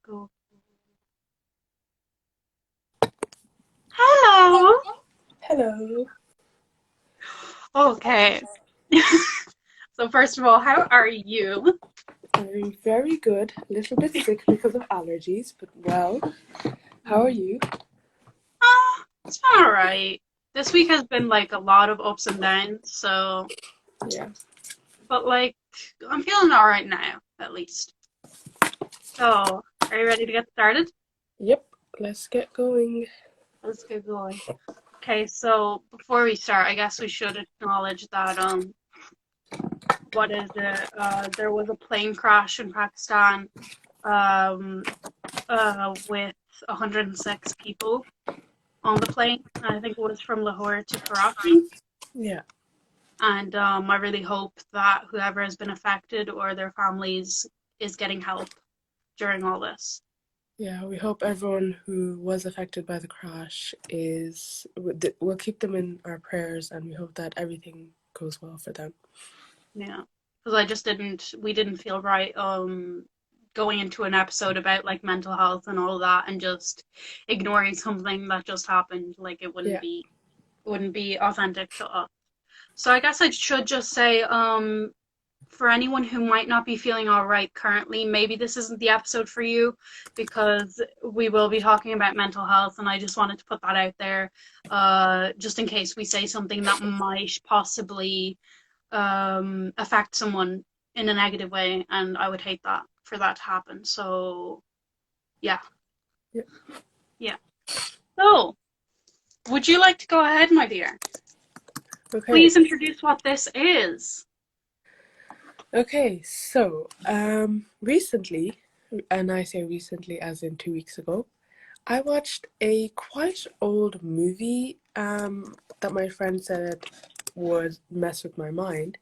Go. Hello. Hello. Okay. So first of all, how are you? I'm very good. A little bit sick because of allergies, but well, how are you? It's been alright. This week has been like a lot of ups and downs, so Yeah. but like I'm feeling alright now, at least. So, are you ready to get started? Yep. Let's get going. Let's get going. Okay, so before we start, I guess we should acknowledge that what is it? There was a plane crash in Pakistan um with 106 people on the plane. I think it was from Lahore to Karachi. Yeah. And I really hope that whoever has been affected or their families is getting help during all this. Yeah, we hope everyone who was affected by the crash we'll keep them in our prayers and we hope that everything goes well for them. Yeah, because we didn't feel right going into an episode about like mental health and all that and just ignoring something that just happened. Like Yeah. it wouldn't be authentic to us. So I guess I should just say for anyone who might not be feeling all right currently, maybe this isn't the episode for you because we will be talking about mental health, and I just wanted to put that out there, just in case we say something that might possibly affect someone in a negative way, and I would hate that for that to happen. So, yeah, Yeah. yeah. So, would you like to go ahead, my dear? Okay. Please introduce what this is. Okay, so recently, and I say recently as in 2 weeks ago, I watched a quite old movie that my friend said would mess with my mind.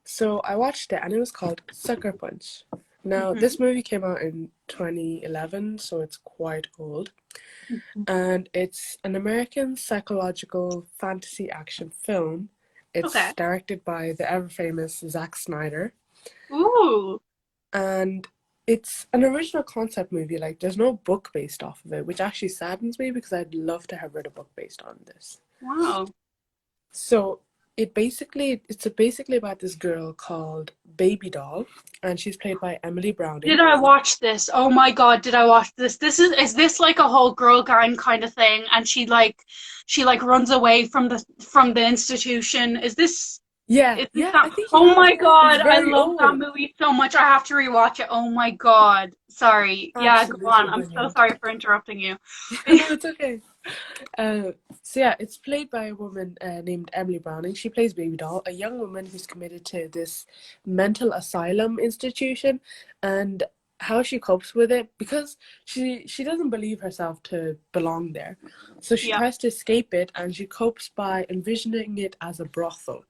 So I watched it and it was called Sucker Punch. Now, Mm-hmm. this movie came out in 2011, so it's quite old. And it's an American psychological fantasy action film. It's Okay. directed by the ever famous Zack Snyder. Ooh. And it's an original concept movie. Like, there's no book based off of it, which actually saddens me because I'd love to have read a book based on this. Wow. So it's basically about this girl called Baby Doll, and she's played by Emily Did Browning. I watch this? Oh my God, did I watch this? Is this like a whole girl gang kind of thing? And she like runs away from the institution. Yeah, Is this yeah, that? I think you Oh have. my It's God, I very love that old. movie so much. I have to rewatch it. Oh my God. Sorry. Yeah, go Absolutely on. I'm so brilliant. sorry for interrupting you. Yeah, no, it's okay. Uh, so yeah, it's played by a woman named Emily Browning. She plays Baby Doll, a young woman who's committed to this mental asylum institution, and how she copes with it because she doesn't believe herself to belong there. So she Yeah. tries to escape it, and she copes by envisioning it as a brothel.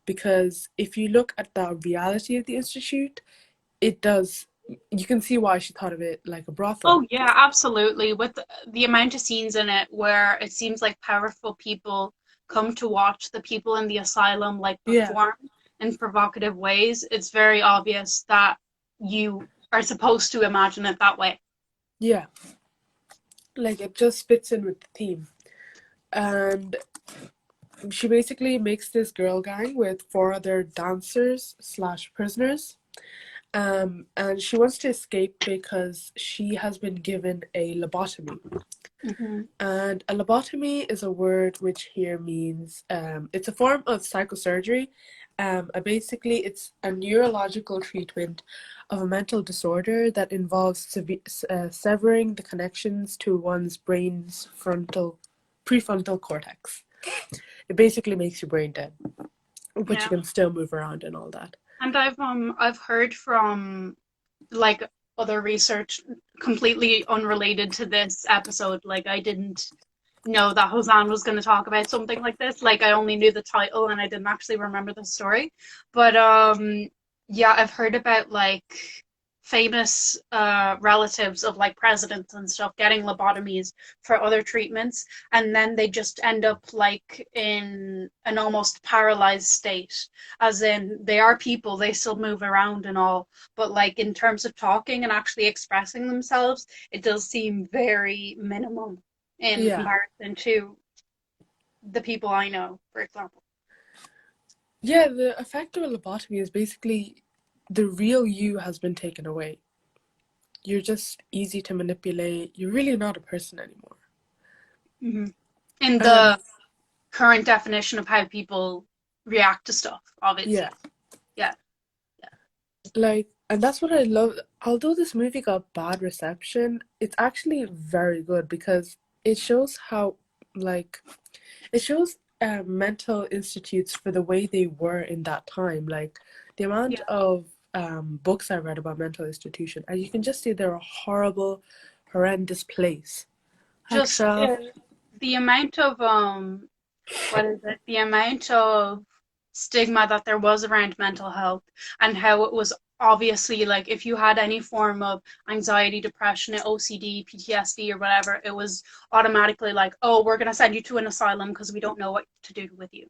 Because if you look at the reality of the institute, it does. You can see why she thought of it like a brothel. Oh yeah, absolutely. With the amount of scenes in it where it seems like powerful people come to watch the people in the asylum like Yeah, perform in provocative ways, it's very obvious that you are supposed to imagine it that way. yeah. Like it just fits in with the theme. And she basically makes this girl gang with four other dancers slash prisoners. And she wants to escape because she has been given a lobotomy. Hmm. And a lobotomy is a word which here means it's a form of psychosurgery. Basically, it's a neurological treatment of a mental disorder that involves severing the connections to one's brain's prefrontal cortex. It basically makes your brain dead, but you Yeah. can still move around and all that. And I've heard from like other research completely unrelated to this episode. Like, I didn't know that Hosanna was going to talk about something like this. Like, I only knew the title and I didn't actually remember the story. But yeah, I've heard about like famous relatives of like presidents and stuff getting lobotomies for other treatments, and then they just end up like in an almost paralyzed state, as in they are people, they still move around and all, but like in terms of talking and actually expressing themselves, it does seem very minimum in Yeah. comparison to the people I know, for example. Yeah, the effect of a lobotomy is basically the real you has been taken away. You're just easy to manipulate. You're really not a person anymore. Hmm. In And the current definition of how people react to stuff, yeah, obviously. Yeah, like, and that's what I love. Although this movie got bad reception, it's actually very good because it shows how, like, it shows mental institutes for the way they were in that time. Like, the amount yeah. of books I read about mental institution, and you can just see they're a horrible, horrendous place. Like, Just Shaf, the amount of what is it? The amount of stigma that there was around mental health, and how it was obviously like if you had any form of anxiety, depression, OCD, PTSD, or whatever, it was automatically like, oh, we're going to send you to an asylum because we don't know what to do with you.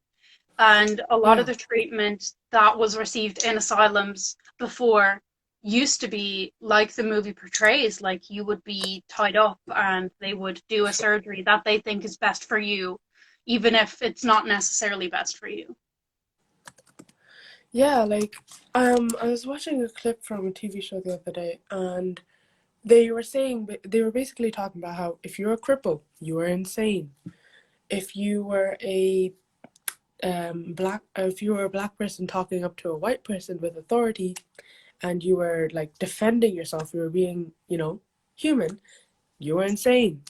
And a lot of yeah, the treatment that was received in asylums before used to be like the movie portrays, like you would be tied up and they would do a surgery that they think is best for you, even if it's not necessarily best for you. yeah. Like, I was watching a clip from a TV show the other day, and they were basically talking about how if you're a cripple, you are insane. If you were a if you were a black person talking up to a white person with authority, and you were like defending yourself, you were being, human, you were insane.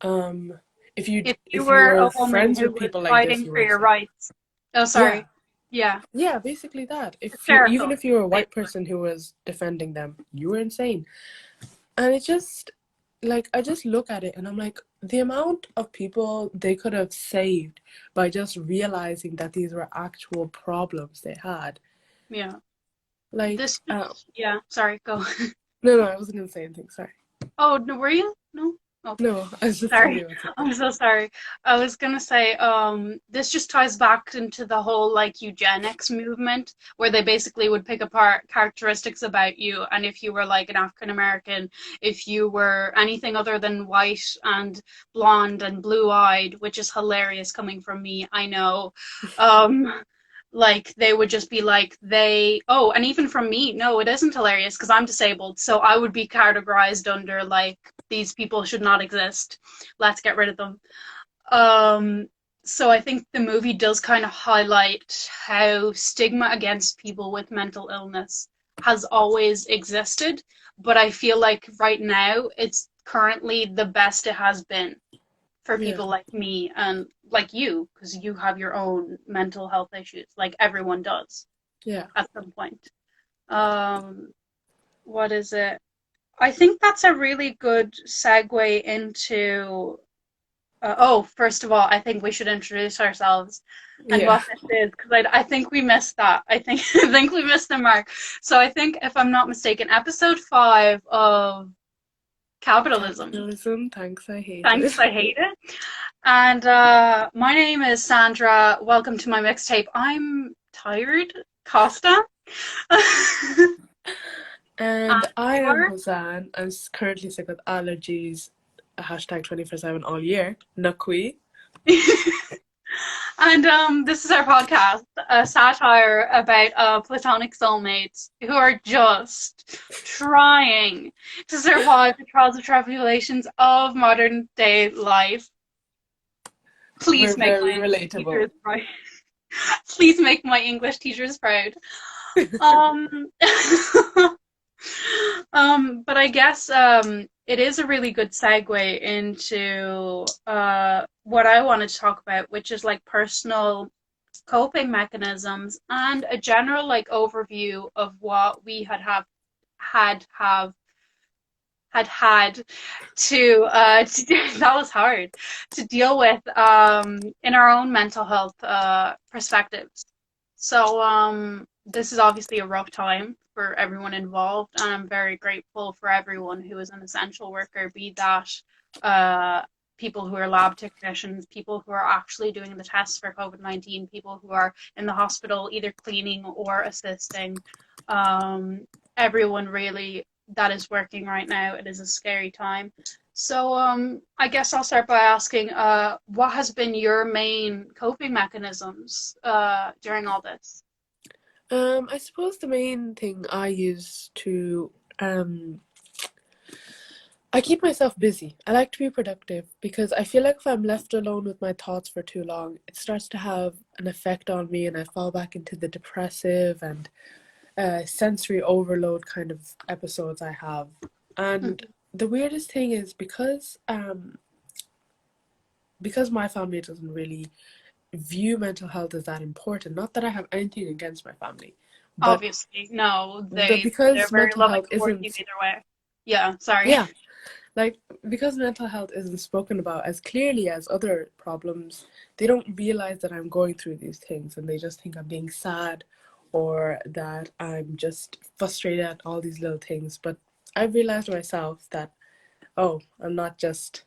Um, If you if you were were a woman friends who with was people like this, fighting you for were your insane. rights. Oh, Yeah, sorry. Yeah. yeah, basically that. If you even Hysterical, if you were a white basically. person who was defending them, you were insane. And it just like I just look at it and I'm like, the amount of people they could have saved by just realizing that these were actual problems they had. Yeah. Like, This just, yeah, sorry, go. no, no, I wasn't gonna say anything. Sorry. Oh, no, were you? No? Okay. No, I was just telling Sorry. you what's up. I'm so sorry. I was gonna say, this just ties back into the whole like eugenics movement, where they basically would pick apart characteristics about you, and if you were like an African American, if you were anything other than white and blonde and blue-eyed, which is hilarious coming from me, I know. Um, like they would just be like oh, and even from me, no, it isn't hilarious because I'm disabled, so I would be categorized under like these people should not exist, let's get rid of them. um so I think the movie does kind of highlight how stigma against people with mental illness has always existed, but I feel like right now it's currently the best it has been for Yeah, people like me and like you, because you have your own mental health issues, like everyone does yeah, at some point. Um, what is it? I think that's a really good segue into. Oh, first of all, I think we should introduce ourselves and yeah. what this is, because I think we missed that. I think I think we missed the mark. So I think, if I'm not mistaken, episode 5 of Capitalism. Capitalism, thanks, I hate it. Thanks, I hate it. And my name is Sandra. Welcome to my mixtape. I'm tired, Costa. And And I you am are? Hosan. I'm currently sick with allergies. Hashtag 24/7 all year. Nakui. And this is our podcast, a satire about platonic soulmates who are just trying to survive the trials and tribulations of modern day life. We're Please make very my English relatable. teachers proud. Please make my English teachers proud. Um, but I guess it is a really good segue into what I wanted to talk about, which is like personal coping mechanisms and a general like overview of what we had have had to, that was hard to deal with in our own mental health perspectives. So this is obviously a rough time for everyone involved, and I'm very grateful for everyone who is an essential worker, be that uh, people who are lab technicians, people who are actually doing the tests for COVID-19, people who are in the hospital either cleaning or assisting. Um, Everyone really that is working right now. It is a scary time. So I guess I'll start by asking, what has been your main coping mechanisms during all this? I suppose the main thing I use to um I keep myself busy. I like to be productive because I feel like if I'm left alone with my thoughts for too long, it starts to have an effect on me and I fall back into the depressive and sensory overload kind of episodes I have. And the weirdest thing is because my family doesn't really view mental health as that important. Not that I have anything against my family, but Obviously, no, they're because very mental loving health towards you isn't, either way. Yeah, sorry. yeah, like because mental health isn't spoken about as clearly as other problems, they don't realize that I'm going through these things and they just think I'm being sad or that I'm just frustrated at all these little things. But I've realized myself that, oh, I'm not just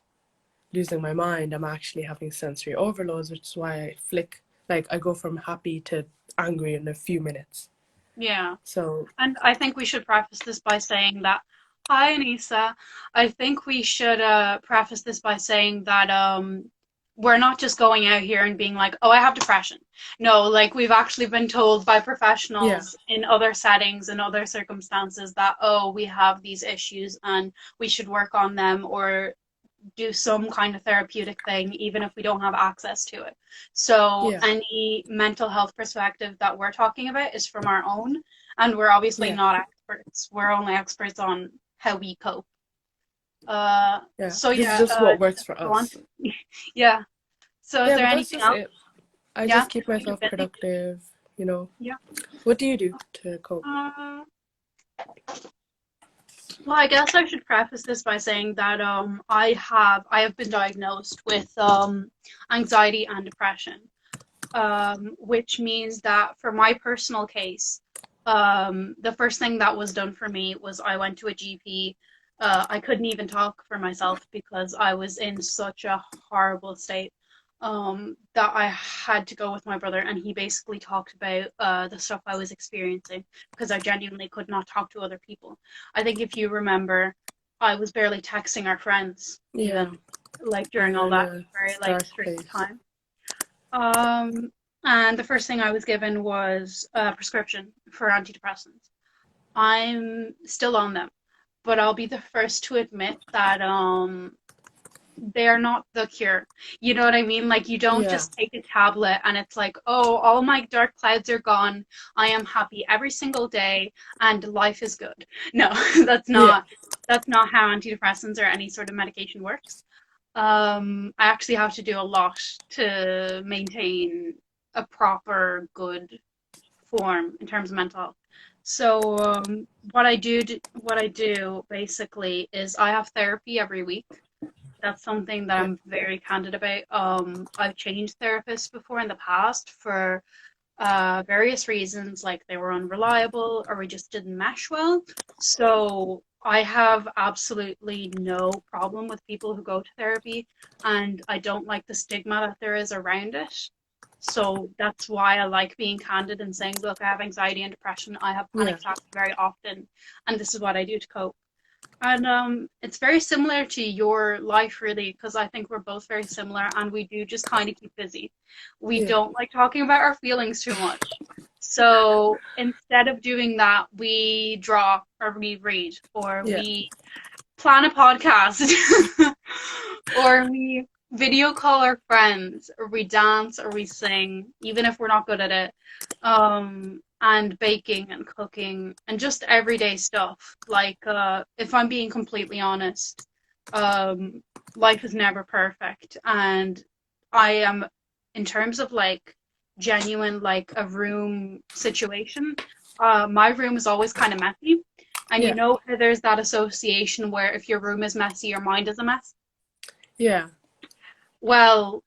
losing my mind, I'm actually having sensory overloads, which is why I go from happy to angry in a few minutes. Yeah. So, And I think we should preface this by saying that, hi, Anissa. I think we should preface this by saying that we're not just going out here and being like, oh, I have depression. No, like we've actually been told by yeah, professionals in other settings and other circumstances that, oh, we have these issues and we should work on them or do some kind of therapeutic thing, even if we don't have access to it. So yeah, any mental health perspective that we're talking about is from our own, and we're obviously yeah, not experts. We're only experts on how we cope. Uh, yeah. so This is yeah, just what works for go on. us. Yeah. So is Yeah, there but that's anything just else? it. I Yeah, just keep keep you myself busy. productive, you know. Yeah. What do you do to cope? Uh, well, I guess I should preface this by saying that I have been diagnosed with anxiety and depression. Which means that for my personal case, the first thing that was done for me was I went to a GP. I couldn't even talk for myself because I was in such a horrible state that I had to go with my brother, and he basically talked about the stuff I was experiencing because I genuinely could not talk to other people. I think if you remember, I was barely texting our friends, Yeah, even like we during were all in that a very like dark strange place. time. Um, and the first thing I was given was a prescription for antidepressants. I'm still on them, but I'll be the first to admit that they're not the cure. You know what I mean? Like you don't Yeah, just take a tablet and it's like, oh, all my dark clouds are gone. I am happy every single day and life is good. No, that's yeah, not how antidepressants or any sort of medication works. I actually have to do a lot to maintain a proper good form in terms of mental health. So what I do basically is I have therapy every week. That's something that yeah, I'm very candid about. I've changed therapists before in the past for various reasons, like they were unreliable or we just didn't mesh well. So I have absolutely no problem with people who go to therapy, and I don't like the stigma that there is around it. So that's why I like being candid and saying, look, I have anxiety and depression. I have panic yeah, attacks very often, and this is what I do to cope. And it's very similar to your life, really, because I think we're both very similar, and we do just kind of keep busy. We yeah, don't like talking about our feelings too much. So instead of doing that, we draw or we read or yeah, we plan a podcast or we video call our friends or we dance or we sing, even if we're not good at it. And baking and cooking and just everyday stuff. Like, if I'm being completely honest, um, life is never perfect. And I am, in terms of like genuine, like a room situation, my room is always kind of messy And you Yeah. know how there's that association where if your room is messy, your mind is a mess? Yeah. Well,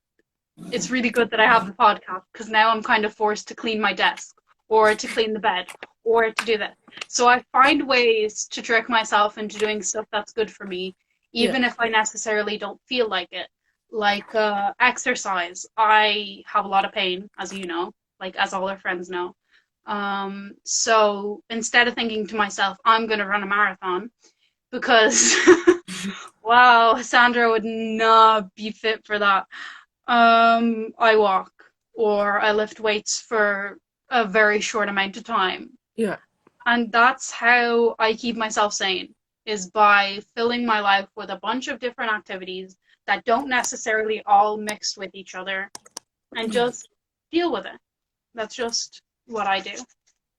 it's really good that I have the podcast because now I'm kind of forced to clean my desk or to clean the bed or to do this. So I find ways to trick myself into doing stuff that's good for me, Yeah. even if I necessarily don't feel like it. Like exercise. I have a lot of pain, as you know, like as all our friends know. So instead of thinking to myself, I'm going to run a marathon because, wow, Sandra would not be fit for that. I walk or I lift weights for a very short amount of time. Yeah. And that's how I keep myself sane, is by filling my life with a bunch of different activities that don't necessarily all mix with each other and Yeah. just deal with it. That's just what I do.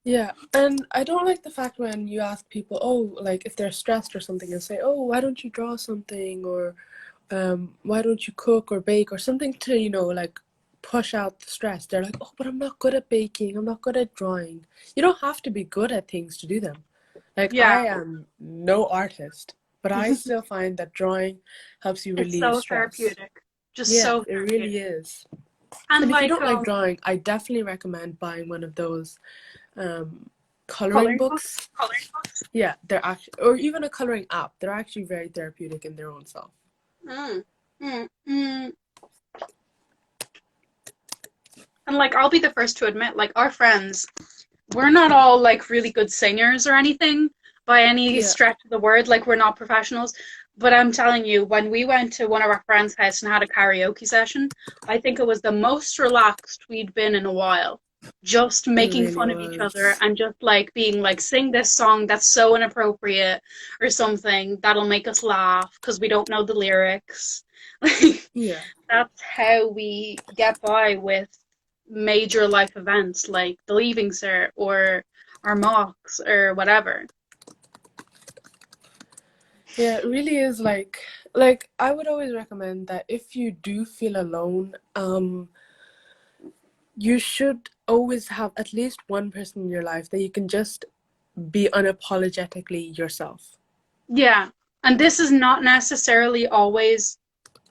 Yeah, and I don't like the fact when you ask people, oh, like if they're stressed or something, and say, oh, why don't you draw something, or why don't you cook or bake or something to, like push out the stress. They're like, oh, but I'm not good at baking, I'm not good at drawing. You don't have to be good at things to do them. Like, Yeah, I am no artist, but I still find that drawing helps you it's relieve so stress. therapeutic. Just Yeah, so it therapeutic. really is. And And if you like don't like drawing, I definitely recommend buying one of those coloring coloring books. books. Yeah, they're actually, or even a coloring app. They're actually very therapeutic in their own self. Mm, mm, mm. And like I'll be the first to admit, like our friends, we're not all like really good singers or anything by any Yeah, stretch of the word. Like we're not professionals. But I'm telling you, when we went to one of our friends' house and had a karaoke session, I think it was the most relaxed we'd been in a while. Just it making really fun of each other was. and just like being like, sing this song that's so inappropriate or something that'll make us laugh because we don't know the lyrics. Like Yeah. that's how we get by with major life events like the Leaving Cert or our mocks or whatever. Yeah, it really is like I would always recommend that if you do feel alone, you should always have at least one person in your life that you can just be unapologetically yourself. Yeah. And this is not necessarily always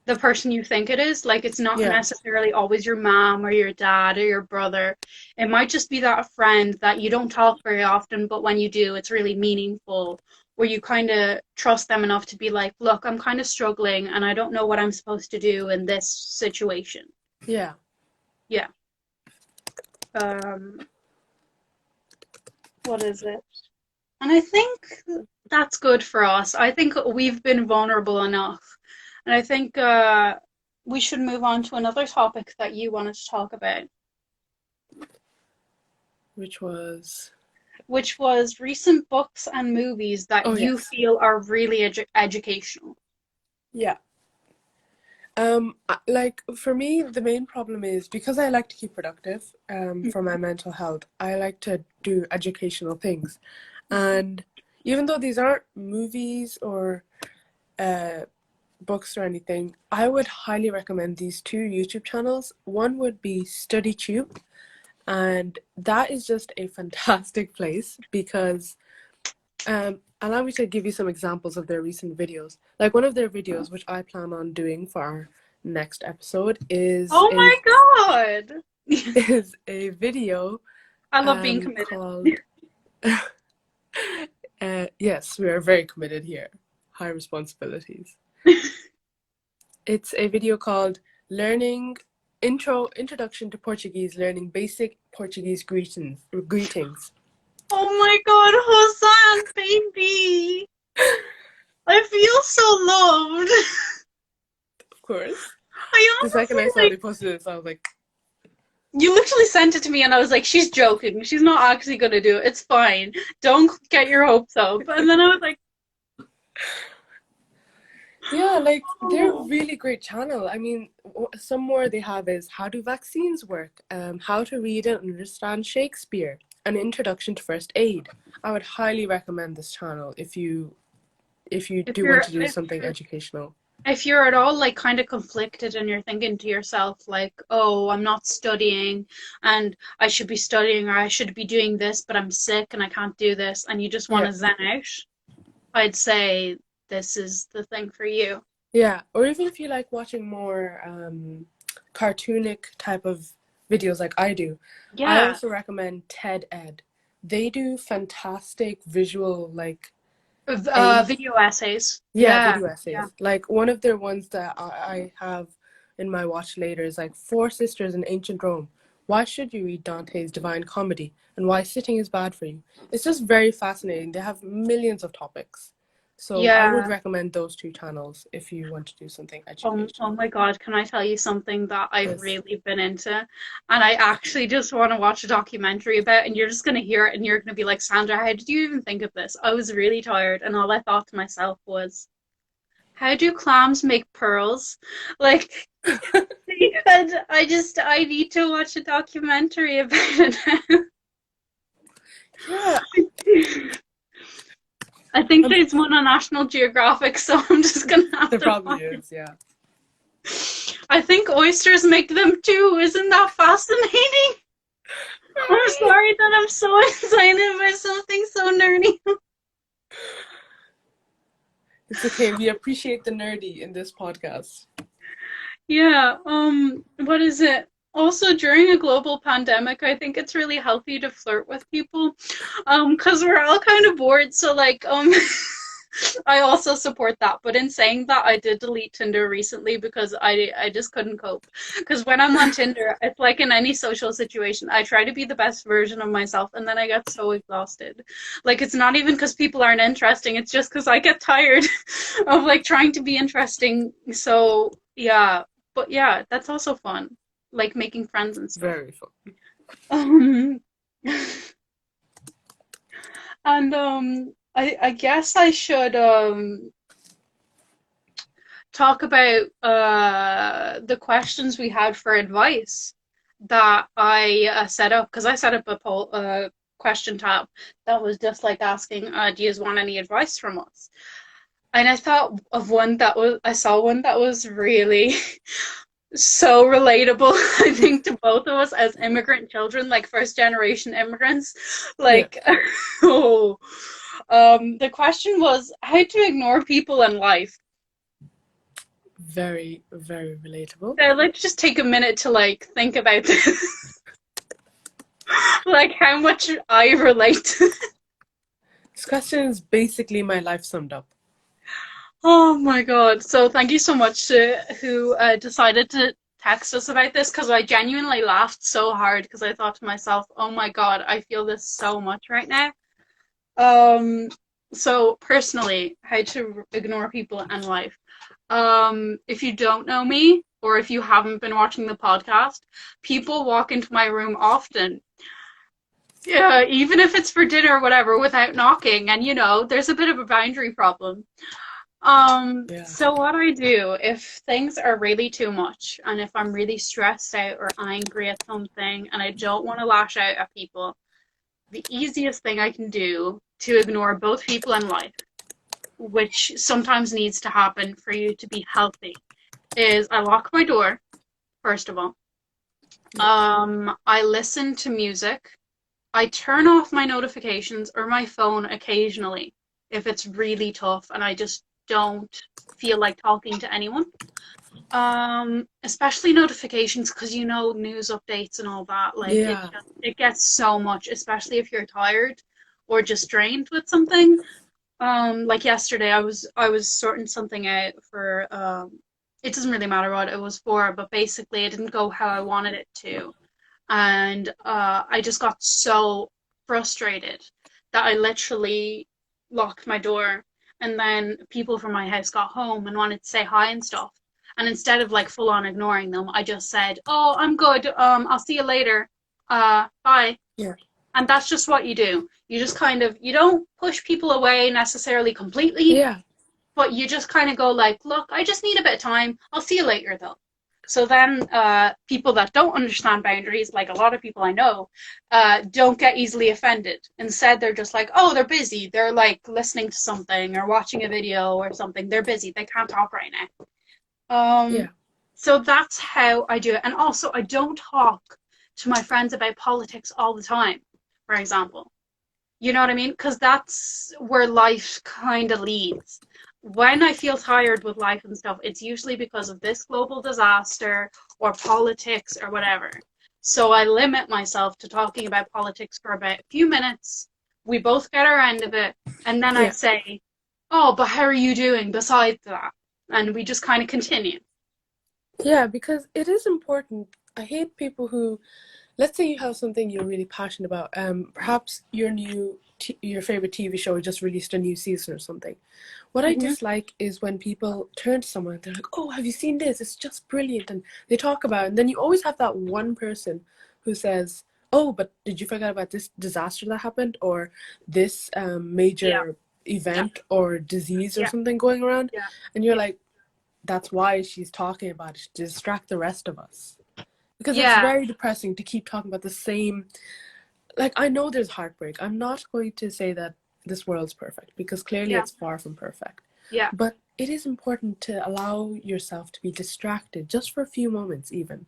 the person you think it is. Like, it's not Yeah. necessarily always your mom or your dad or your brother. It might just be that friend that you don't talk very often, but when you do, it's really meaningful, where you kind of trust them enough to be like, look, I'm kind of struggling and I don't know what I'm supposed to do in this situation. Yeah. Yeah. Um, what is it? And I think that's good for us. I think we've been vulnerable enough. And I think we should move on to another topic that you wanted to talk about, Which was, which was recent books and movies that oh you yes. feel are really educational. Yeah. Like for me, the main problem is because I like to keep productive, for my mental health, I like to do educational things. And even though these aren't movies or uh, books or anything, I would highly recommend these two YouTube channels. One would be StudyTube, and that is just a fantastic place because allow me to give you some examples of their recent videos. Like one of their videos, which I plan on doing for our next episode, Oh my God! is a video I love being committed. called yes, we are very committed here. High responsibilities. It's a video called Learning Introduction to Portuguese, Learning Basic Portuguese Greetings. Oh my God, Hosan, baby! I feel so loved. Of course. I The second honestly I saw like they posted this, I was like, you literally sent it to me and I was like, she's joking. She's not actually gonna do it. It's fine. Don't get your hopes up. And then I was like, yeah, like they're oh. really great channel. I mean, some more they have is how do vaccines work, how to read and understand Shakespeare, an introduction to first aid. I would highly recommend this channel if you If do want you're to do something educational. if you're at all like kind of conflicted and you're thinking to yourself like, oh, I'm not studying and I should be studying or I should be doing this, but I'm sick and I can't do this, and you just want Yeah. to zen out, I'd say this is the thing for you. Yeah, or even if you like watching more cartoonic type of videos like I do, I Yeah. also recommend TED Ed. They do fantastic visual like aids. Video essays. Yeah, Yeah. video Yeah. essays. Like one of their ones that I have in my watch later is like Four Sisters in Ancient Rome. Why should you read Dante's Divine Comedy and why sitting is bad for you? It's just very fascinating. They have millions of topics. So I would Yeah. recommend those two channels if you want to do something Oh educational. my God, can I tell you something that I've Yes. really been into? And I actually just want to watch a documentary about, and you're just going to hear it and you're going to be like, Sandra, how did you even think of this? I was really tired, and all I thought to myself was, how do clams make pearls? Like, and I need to watch a documentary about it Yeah, now. I think um, there's one on National Geographic, so I'm just gonna have there to probably watch is, yeah. I think oysters make them too. Isn't that fascinating? I'm Right. sorry that I'm so excited by something so nerdy. It's okay. We appreciate the nerdy in this podcast. Yeah, what is it? Also, during a global pandemic, I think it's really healthy to flirt with people, because we're all kind of bored. So, like, I also support that. But in saying that, I did delete Tinder recently because I just couldn't cope. Because when I'm on Tinder, it's like in any social situation, I try to be the best version of myself, and then I get so exhausted. Like it's not even because people aren't interesting; it's just because I get tired of like trying to be interesting. So yeah, but yeah, that's also fun, like making friends and stuff. Very fun. Um, and I guess I should talk about the questions we had for advice that I set up because I set up a poll question tab that was just like asking, do you want any advice from us? And I thought of one that was I saw one that was really so relatable, I think, to both of us as immigrant children, like first generation immigrants. Yeah. Like, oh, the question was how to ignore people in life. Very, very relatable. So let's just take a minute to like think about this, like how much I relate to. This question is basically my life summed up. Oh my God. So thank you so much to who decided to text us about this because I genuinely laughed so hard because I thought to myself, oh my God, I feel this so much right now. Um, so personally, how to ignore people in life. If you don't know me or if you haven't been watching the podcast, people walk into my room often. Yeah, even if it's for dinner or whatever, without knocking, and there's a bit of a boundary problem. Yeah. So what I do if things are really too much and if I'm really stressed out or angry at something and I don't want to lash out at people, the easiest thing I can do to ignore both people and life, which sometimes needs to happen for you to be healthy, is I lock my door, first of all. Yeah. I listen to music. I turn off my notifications or my phone occasionally if it's really tough and I just don't feel like talking to anyone. Especially notifications because news updates and all that. Like Yeah. it gets so much, especially if you're tired or just drained with something. Like yesterday, I was sorting something out for it doesn't really matter what it was for, but basically it didn't go how I wanted it to, and I just got so frustrated that I literally locked my door. And then people from my house got home and wanted to say hi and stuff. And instead of like full on ignoring them, I just said, "Oh, I'm good. I'll see you later. Bye." Yeah. And that's just what you do. You just kind of you don't push people away necessarily completely, Yeah. but you just kind of go like, look, I just need a bit of time. I'll see you later though. So then people that don't understand boundaries, like a lot of people I know, don't get easily offended. Instead, they're just like, oh, they're busy. They're like listening to something or watching a video or something. They're busy. They can't talk right now. Um, Yeah. so that's how I do it. And also, I don't talk to my friends about politics all the time, for example. You know what I mean? Because that's where life kind of leads. When I feel tired with life and stuff, it's usually because of this global disaster or politics or whatever. So I limit myself to talking about politics for about a few minutes. We both get our end of it, and then I Yeah. say, "Oh, but how are you doing besides that?" And we just kind of continue. Yeah, because it is important. I hate people who, let's say you have something you're really passionate about. Perhaps your favorite TV show just released a new season or something. What I Hmm. dislike is when people turn to someone and they're like, "Oh, have you seen this? It's just brilliant," and they talk about it. And then you always have that one person who says, "Oh, but did you forget about this disaster that happened, or this Yeah, major yeah, event or disease or yeah, something going around?" yeah, And you're yeah, like, "That's why she's talking about it, to distract the rest of us." Because it's yeah, very depressing to keep talking about the same. Like, I know there's heartbreak. I'm not going to say that this world's perfect, because clearly yeah, it's far from perfect. yeah. But it is important to allow yourself to be distracted just for a few moments, even.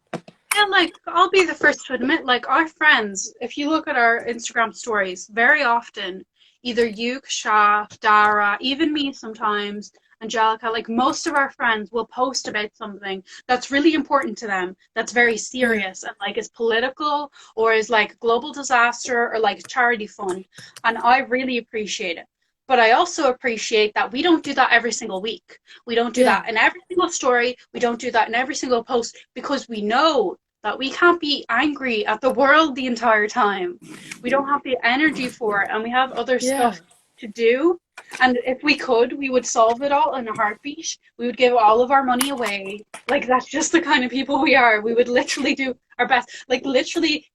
Yeah, like I'll be the first to admit, like our friends, if you look at our Instagram stories, very often, either you, Kashaf, Dara, even me sometimes, Angelica, like most of our friends will post about something that's really important to them, that's very Yeah. serious and like is political or is like global disaster or like charity fund. And I really appreciate it. But I also appreciate that we don't do that every single week. We don't do Yeah. that in every single story. We don't do that in every single post because we know that we can't be angry at the world the entire time. We don't have the energy for it, and we have other Yeah. stuff to do. And if we could, we would solve it all in a heartbeat. We would give all of our money away. Like, that's just the kind of people we are. We would literally do our best. Like, literally,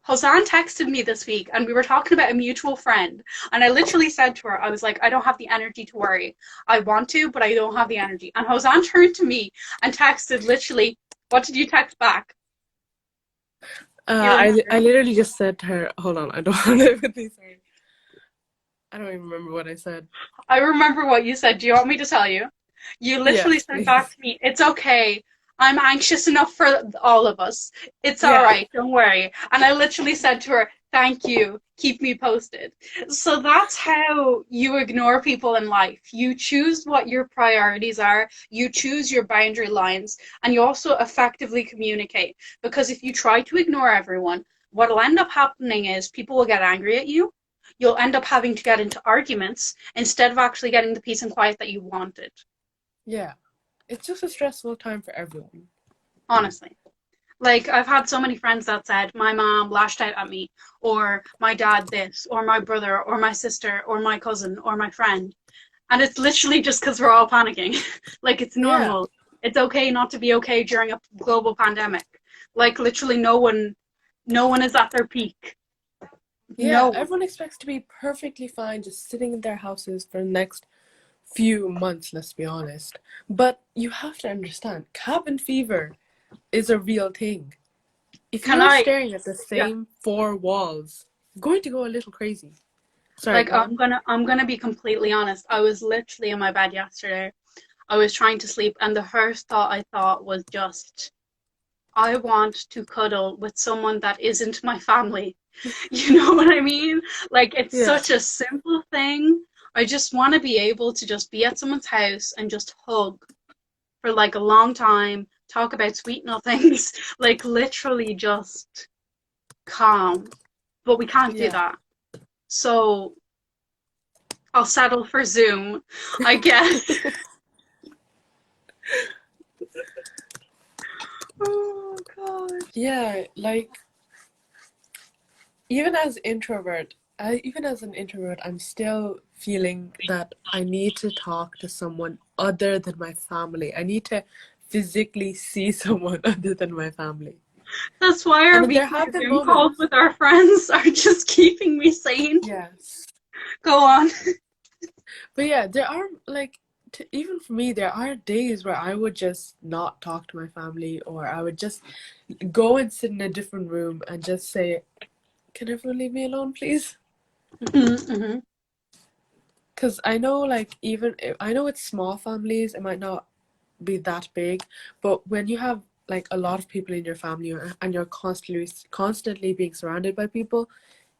Hosan texted me this week and we were talking about a mutual friend. And I literally said to her, I was like, I don't have the energy to worry. I want to, but I don't have the energy. And Hosan turned to me and texted literally, what did you text back? Do you I remember? literally just said to her, hold on, I don't want to with these. Sorry. I don't even remember what I said. I remember what you said. Do you want me to tell you? You literally Yes, said back please. to me, it's okay. I'm anxious enough for all of us. It's all Yeah. right. Don't worry. And I literally said to her, thank you. Keep me posted. So that's how you ignore people in life. You choose what your priorities are, you choose your boundary lines, and you also effectively communicate. Because if you try to ignore everyone, what'll end up happening is people will get angry at you. You'll end up having to get into arguments instead of actually getting the peace and quiet that you wanted. Yeah. It's just a stressful time for everyone. Honestly. Like, I've had so many friends that said, my mom lashed out at me, or my dad this, or my brother, or my sister, or my cousin, or my friend. And it's literally just because we're all panicking. Like, it's Yeah. normal. It's okay not to be okay during a global pandemic. Like, literally, no one is at their peak. Yeah, No one. everyone expects to be perfectly fine just sitting in their houses for the next few months, let's be honest. But you have to understand, cabin fever is a real thing. If Can you're I? staring at the Yeah. same four walls, you're going to go a little crazy. Sorry, Like go on. I'm gonna be completely honest. I was literally in my bed yesterday. I was trying to sleep, and the first thought I thought was just, I want to cuddle with someone that isn't my family. You know what I mean? Like, it's Yeah. such a simple thing. I just want to be able to just be at someone's house and just hug for like a long time, talk about sweet nothings, like literally just calm. But we can't do Yeah. that. So I'll settle for Zoom, I guess. Oh God. Yeah, like even as an introvert, I'm still feeling that I need to talk to someone other than my family. I need to physically see someone other than my family. That's why our And there weekly have been Zoom calls moments. with our friends are just keeping me sane. Yes. Go on. But yeah, there are even for me, there are days where I would just not talk to my family, or I would just go and sit in a different room and just say, "Can everyone leave me alone, please?" Hmm. Because I know, like, even if, I know it's small families, it might not be that big. But when you have like a lot of people in your family and you're constantly being surrounded by people,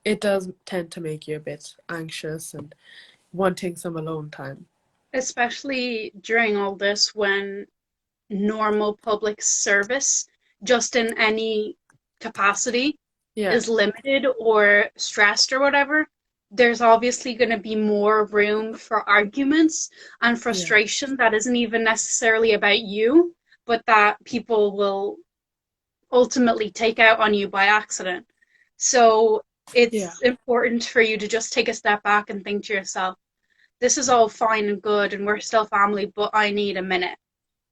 it does tend to make you a bit anxious and wanting some alone time. Especially during all this when normal public service, just in any capacity, Yeah, is limited or stressed or whatever, there's obviously going to be more room for arguments and yeah, frustration that isn't even necessarily about you, but that people will ultimately take out on you by accident. So yeah, it's important for you to just take a step back and think to yourself, this is all fine and good and we're still family, but I need a minute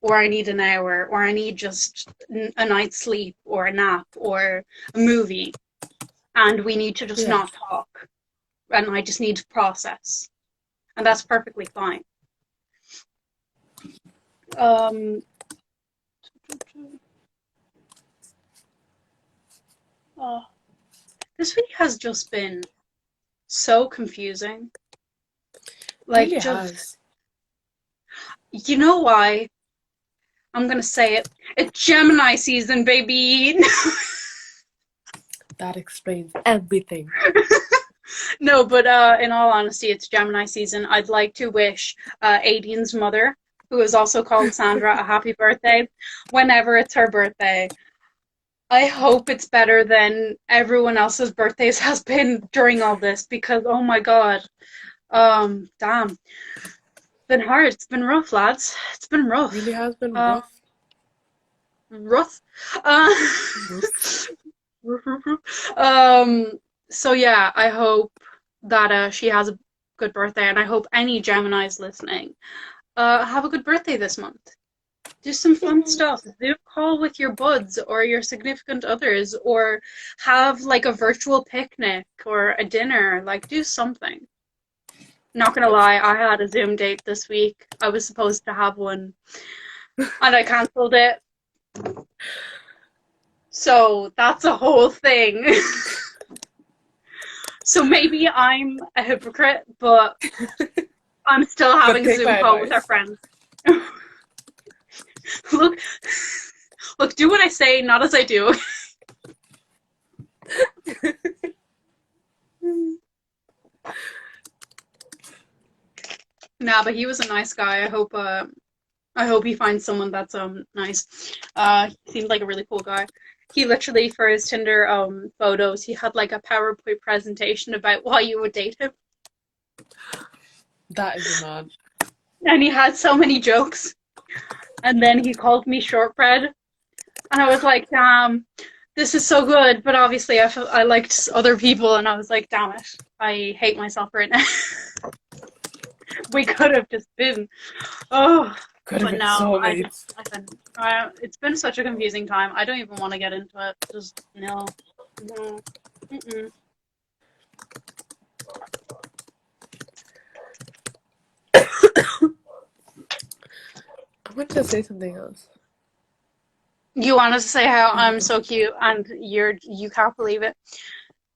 or I need an hour, or I need just a night's sleep, or a nap, or a movie, and we need to just yeah. not talk, and I just need to process, and that's perfectly fine. Um, oh, this week has just been so confusing. It Like, really just, has. you know why? I'm gonna say it. It's Gemini season, baby. That explains everything. No, but in all honesty, it's Gemini season. I'd like to wish Aiden's mother, who is also called Sandra, a happy birthday whenever it's her birthday. I hope it's better than everyone else's birthdays has been during all this because oh my god. Damn. It's been hard. It's been rough, lads. It's been It really rough. has been Uh rough. rough. Uh Rough. um so yeah, I hope that she has a good birthday and I hope any Geminis listening have a good birthday this month. Do some fun stuff. Do a call with your buds or your significant others or have like a virtual picnic or a dinner. Like do something. Not gonna lie, I had a Zoom date this week. I was supposed to have one and I cancelled it. So that's a whole thing. So maybe I'm a hypocrite, but I'm still But having a take Zoom my call with our advice. friends. Look, look, do what I say, not as I do. Nah, but he was a nice guy. I hope he finds someone that's nice. He seemed like a really cool guy. He literally for his Tinder photos, he had like a PowerPoint presentation about why you would date him. That is mad. And he had so many jokes. And then he called me shortbread. And I was like, damn, this is so good. But obviously I liked other people and I was like, damn it. I hate myself right now. We could have just been. Oh, Could have but been no, soulmates. I couldn't. It's been such a confusing time. I don't even want to get into it. Just no, no. Mm-mm. I wanted to say something else. You wanted to say how I'm Um, so cute and you can't believe it.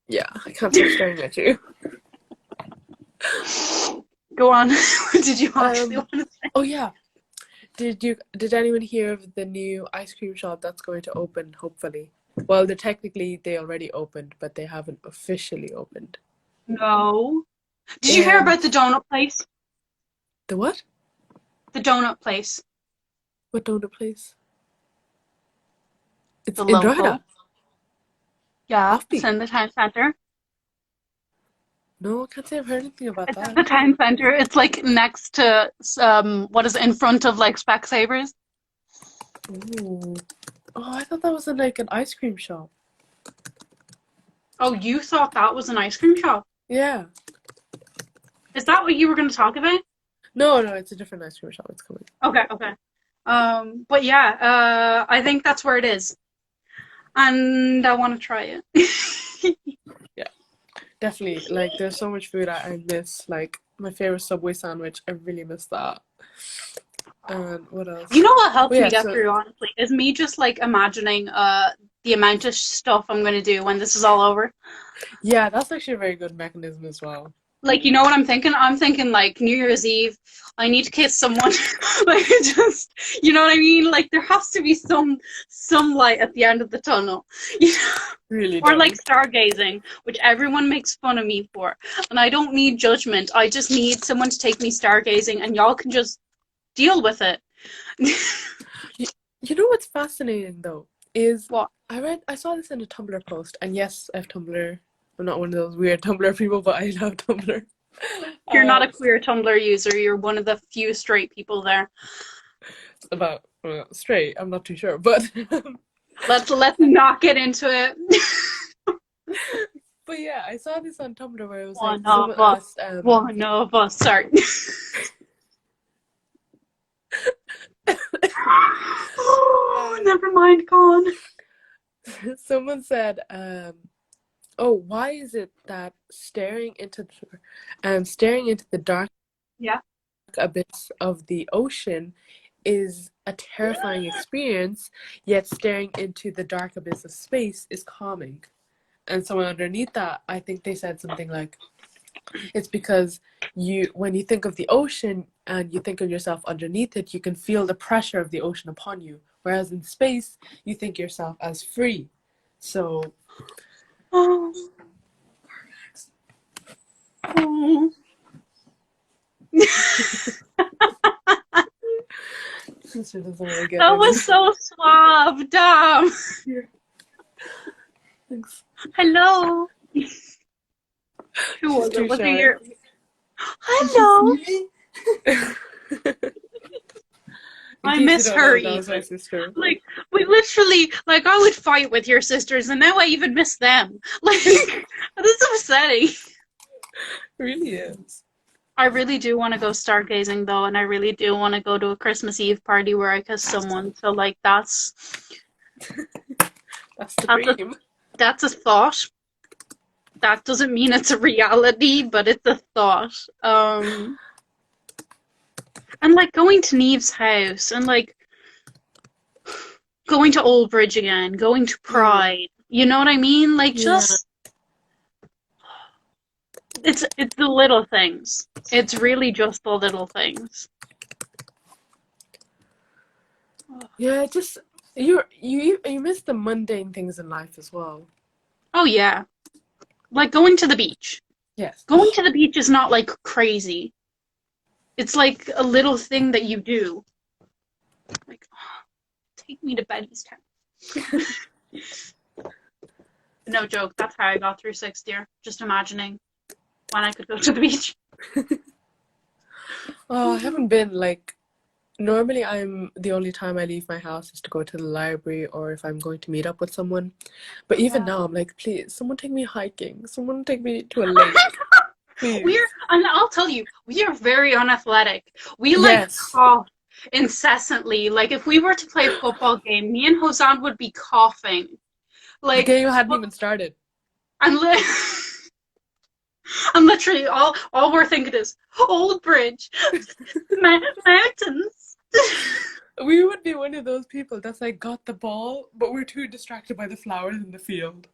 yeah, I can't stop staring at you. Go on. Did you actually Um, want to say? oh yeah. Did anyone hear of the new ice cream shop that's going to open, hopefully? Well, they already opened, but they haven't officially opened. No. Did you hear about the donut place? The what? The donut place. What donut place? It's The in Drogheda. local. Yeah, it's Offbeat. in the town center. No, I can't say I've heard anything about It's in that. the town center. It's like next to what is it, in front of like Specsavers. Ooh. Oh, I thought that was like an ice cream shop. Oh, you thought that was an ice cream shop? Yeah. Is that what you were going to talk about? No, it's a different ice cream shop. It's coming. Okay, okay. But yeah, I think that's where it is, and I want to try it. Yeah, definitely. Like, there's so much food I miss. Like, my favorite Subway sandwich. I really miss that. And what else? You know what Oh helps me yeah, get so through, honestly, is me just like imagining the amount of stuff I'm going to do when this is all over. yeah, that's actually a very good mechanism as well. Like, you know what I'm thinking? I'm thinking like New Year's Eve, I need to kiss someone. Like, just, you know what I mean? Like, there has to be some light at the end of the tunnel. You know? Really Or like don't. stargazing, which everyone makes fun of me for. And I don't need judgment. I just need someone to take me stargazing, and y'all can just deal with it. You, you know what's fascinating though is What? I saw this in a Tumblr post, and yes, I have Tumblr. I'm not one of those weird Tumblr people, but I love Tumblr. You're not Uh, a queer Tumblr user. You're one of the few straight people there. about straight, I'm not too sure, but Let's not get into it. but yeah, I saw this on Tumblr where it was like One someone of us. asked, One of us. Sorry. Oh, never mind, gone. someone said, "Oh, why is it that staring into the dark Yeah. abyss of the ocean is a terrifying experience, yet staring into the dark abyss of space is calming?" And someone underneath that, I think they said something like, it's because when you think of the ocean and you think of yourself underneath it, you can feel the pressure of the ocean upon you. Whereas in space, you think yourself as free. So, Oh. Oh. sister doesn't want to get That any. was so suave. Damn. Here, thanks. Hello. Who She's was it? too Was it shy. your? Hello. In I case you miss don't her know, that was my even. sister. Like, we literally, like, I would fight with your sisters, and now I even miss them. Like, this is upsetting. It really is. I really do want to go stargazing, though, and I really do want to go to a Christmas Eve party where I kiss someone. So, like, That's the that's a dream. that's a thought. That doesn't mean it's a reality, but it's a thought. And like going to Neve's house, and like going to Old Bridge again, going to Mm, Pride. You know what I mean? Like, yeah. just it's the little things. It's really just the little things. Yeah, just you miss the mundane things in life as well. Oh yeah, like going to the beach. Yes. Going to the beach is not like crazy. It's like a little thing that you do. Like, oh, take me to Betty's town. No joke. That's how I got through sixth year. Just imagining when I could go to the beach. Oh, I haven't been like normally I'm the only time I leave my house is to go to the library or if I'm going to meet up with someone. But even Yeah. now I'm like, please, someone take me hiking. Someone take me to a lake. We're, Please. and I'll tell you, we are very unathletic. We like Yes. cough incessantly. Like if we were to play a football game, me and Hosan would be coughing. The Like, game hadn't even started. and, li- and literally all we're thinking is Old Bridge, mountains. We would be one of those people that's like got the ball, but we're too distracted by the flowers in the field.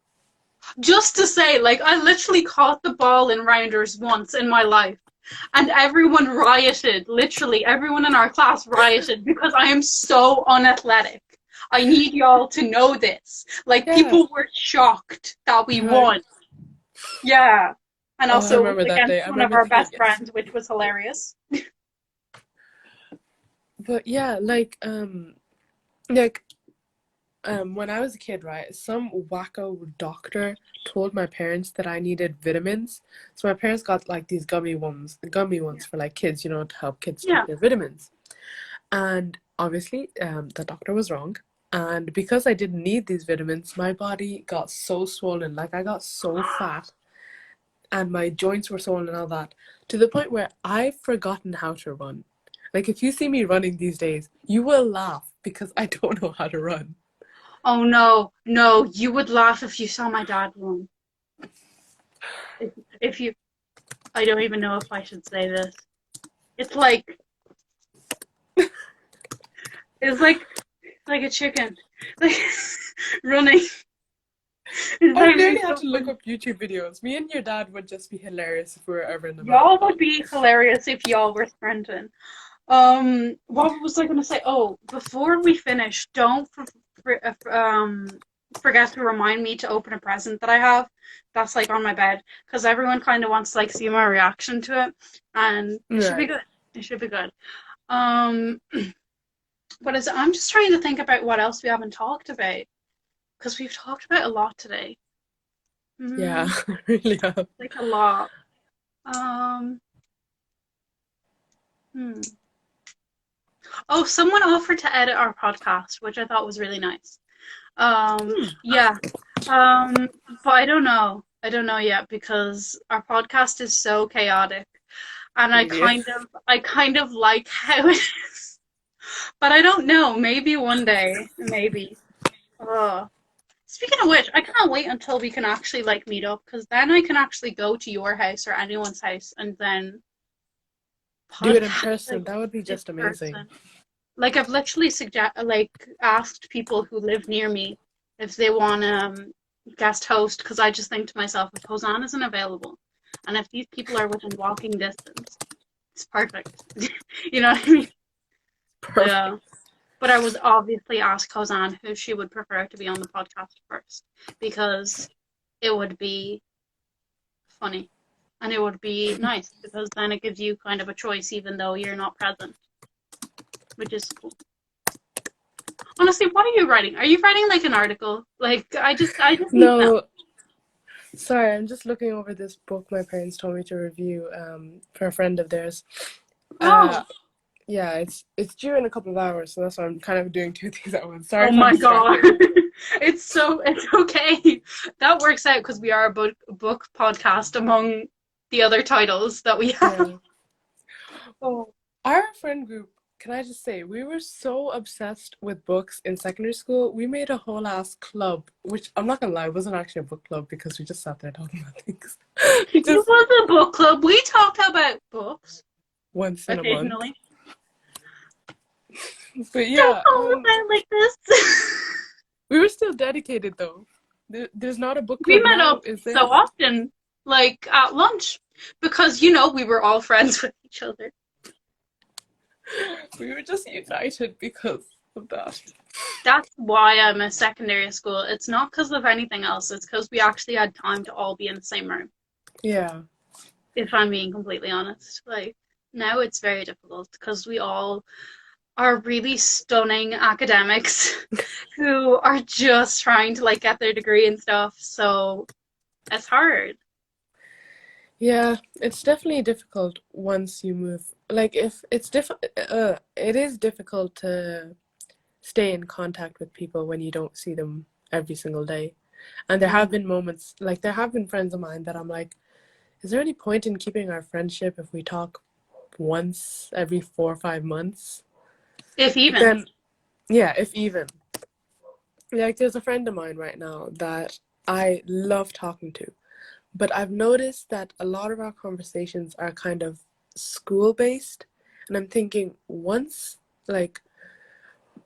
Just to say, like, I literally caught the ball in rounders once in my life. And everyone rioted. Literally, everyone in our class rioted because I am so unathletic. I need y'all to know this. Like, Yeah. people were shocked that we Right. won. Yeah. And Oh, I also, it was remember that day. against I one of remember our thinking best yes. friends, which was hilarious. But yeah, when I was a kid, right, some wacko doctor told my parents that I needed vitamins. So my parents got like these gummy ones for like kids, to help kids take Yeah. their vitamins. And obviously, the doctor was wrong. And because I didn't need these vitamins, my body got so swollen, like I got so fat, and my joints were swollen and all that, to the point where I've forgotten how to run. Like if you see me running these days, you will laugh because I don't know how to run. Oh no, no, you would laugh if you saw my dad run. If you, I don't even know if I should say this. It's like, it's like a chicken, like running. It's I actually literally had so to look funny. up YouTube videos. Me and your dad would just be hilarious if we were ever in the middle of Y'all a would be conversation. hilarious if y'all were sprinting. What was I gonna say? Oh, before we finish, don't forget to remind me to open a present that I have. That's like on my bed because everyone kind of wants to like see my reaction to it, and it should be Right. good. It should be good. Um, what is it? I'm just trying to think about what else we haven't talked about because we've talked about a lot today. Yeah, Mm, I really have. like a lot. Um, hmm. Oh, someone offered to edit our podcast, which I thought was really nice. Hmm. Yeah. Um, but I don't know. I don't know yet because our podcast is so chaotic, and Really. I kind of like how it is. But I don't know. Maybe one day, maybe. Uh, Speaking of which, I can't wait until we can actually like meet up because then I can actually go to your house or anyone's house and then Do it in podcast person. like That would be in just amazing. person. Like I've literally asked people who live near me if they want guest host because I just think to myself if Hosanna isn't available and if these people are within walking distance, it's perfect. You know what I mean? Perfect. Yeah. But I would obviously ask Hosanna who she would prefer to be on the podcast first because it would be funny and it would be nice because then it gives you kind of a choice even though you're not present, which is cool. Honestly, what are you writing? Are you writing like an article? Like I just need to know. No, sorry, I'm just looking over this book my parents told me to review for a friend of theirs. Uh Oh, yeah, it's due in a couple of hours, so that's why I'm kind of doing two things at once. Sorry oh if I'm my God. distracted. It's okay. That works out because we are a book podcast among the other titles that we have. Yeah. Oh, our friend group, can I just say, we were so obsessed with books in secondary school. We made a whole ass club, which I'm not gonna lie, it wasn't actually a book club because we just sat there talking about things. We It just was a book club. We talked about books once in a month. occasionally. But Don't yeah, call it like this. we were still dedicated though. There's not a book We club met now, up is so there? often, like at lunch, because you know we were all friends with each other. We were just united because of that. That's why I'm a secondary school. It's not because of anything else. It's because we actually had time to all be in the same room. Yeah. If I'm being completely honest, like now it's very difficult because we all are really stunning academics who are just trying to like get their degree and stuff. So it's hard. Yeah, it's definitely difficult once you move. Like if it's it is difficult to stay in contact with people when you don't see them every single day. And there have Mm. been moments, like there have been friends of mine that I'm like, is there any point in keeping our friendship if we talk once every 4 or 5 months? If But even. then, yeah, if even. Like there's a friend of mine right now that I love talking to, but I've noticed that a lot of our conversations are kind of school based, and I'm thinking like